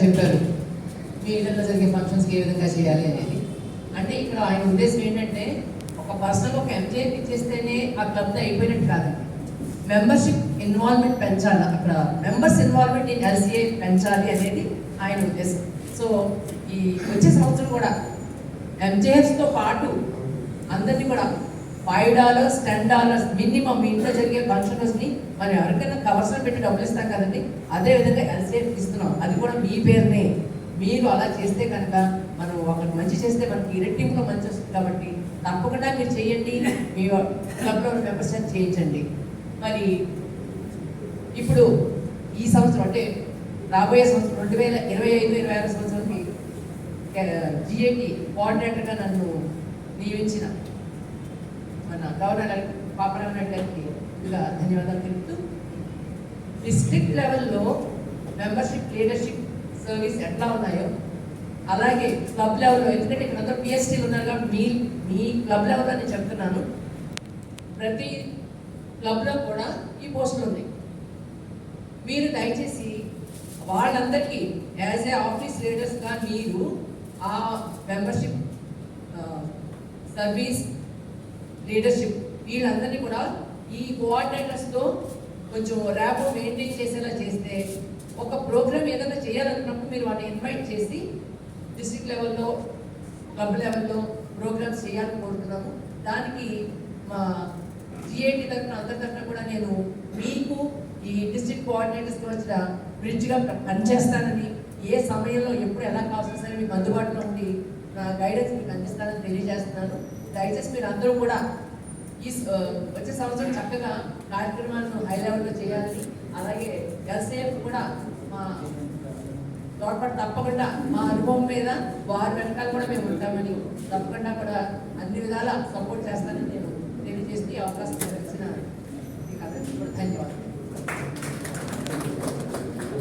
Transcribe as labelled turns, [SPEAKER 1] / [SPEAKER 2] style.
[SPEAKER 1] చెప్పారు మీ ఇళ్ళలో జరిగే ఫంక్షన్స్కి ఏ విధంగా చేయాలి అనేది. అంటే ఇక్కడ ఆయన ఉద్దేశం ఏంటంటే ఒక పర్సనల్ ఒక ఎంజేపీ ఇచ్చేస్తేనే ఆ క్లబ్తో అయిపోయినట్టు కాదండి. మెంబర్షిప్ ఇన్వాల్వ్మెంట్ పెంచాలి, అక్కడ మెంబర్స్ ఇన్వాల్వ్మెంట్ ఇన్ ఎల్సీఏ పెంచాలి అనేది ఆయన ఉద్దేశం. సో ఈ వచ్చే సంవత్సరం కూడా ఎంజేఎఫ్స్తో పాటు అందరినీ కూడా $5 $10 మినిమం మీ ఇంట్లో జరిగే ఫంక్షన్స్ని మనం ఎవరికైనా కవర్స్లో పెట్టి డబ్బులు ఇస్తాం కదండి, అదేవిధంగా ఎల్సీఎఫ్ ఇస్తున్నాం. అది కూడా మీ పేరునే. మీరు అలా చేస్తే కనుక మనం ఒకటి మంచి చేస్తే మనకి ఇరెక్టివ్లో మంచి వస్తుంది కాబట్టి తప్పకుండా మీరు చేయండి. మీ క్లబ్లో మెంబర్స్ చేయించండి. మరి ఇప్పుడు ఈ సంవత్సరం అంటే రాబోయే సంవత్సరం 2025-26 సంవత్సరానికి జిఏటి కోఆర్డినేటర్గా నన్ను నియమించిన మన గవర్నర్ పాపరామరెడ్డి గారికి ఇలా ధన్యవాదాలు తెలుపుతూ, డిస్ట్రిక్ట్ లెవెల్లో మెంబర్షిప్ లీడర్షిప్ సర్వీస్ ఎట్లా ఉన్నాయో అలాగే క్లబ్ లెవెల్లో, ఎందుకంటే ఇక్కడ అందరూ పిఎస్టీలు ఉన్నారు కాబట్టి మీ క్లబ్ లెవెల్లో నేను చెప్తున్నాను, ప్రతి క్లబ్లో కూడా ఈ పోస్టులు ఉన్నాయి. మీరు దయచేసి వాళ్ళందరికీ యాజ్ ఏ ఆఫీస్ లీడర్స్గా మీరు ఆ మెంబర్షిప్ సర్వీస్ లీడర్షిప్ వీళ్ళందరినీ కూడా ఈ కోఆర్డినేటర్స్తో కొంచెం ర్యాపో మెయింటైన్ చేసేలా చేస్తే ఒక ప్రోగ్రామ్ ఏదైనా చేయాలనుకున్నప్పుడు మీరు వాటిని ఇన్వైట్ చేసి డిస్ట్రిక్ట్ లెవెల్లో క్లబ్ లెవెల్లో ప్రోగ్రామ్స్ చేయాలని కోరుతున్నాము. దానికి మా జిఏటి తరఫున అందరి తరఫున కూడా నేను మీకు ఈ డిస్ట్రిక్ట్ కోఆర్డినేటర్స్కి వచ్చిన బ్రిడ్జ్గా పనిచేస్తానని, ఏ సమయంలో ఎప్పుడు ఎలా కావాల్సిన సరే మీకు అందుబాటులో ఉండి నా గైడెన్స్ మీకు అందిస్తానని తెలియజేస్తున్నాను. దయచేసి మీరు అందరూ కూడా ఈ వచ్చే సంవత్సరం చక్కగా కార్యక్రమాలను హై లెవెల్లో చేయాలని, అలాగే ఎల్సీఎఫ్ కూడా మా తోడ్పాటు తప్పకుండా మా అనుభవం మీద వారి వెనకాల కూడా మేము ఉంటామని తప్పకుండా కూడా అన్ని విధాలా సపోర్ట్ చేస్తానని నేను తెలియజేసి అవకాశం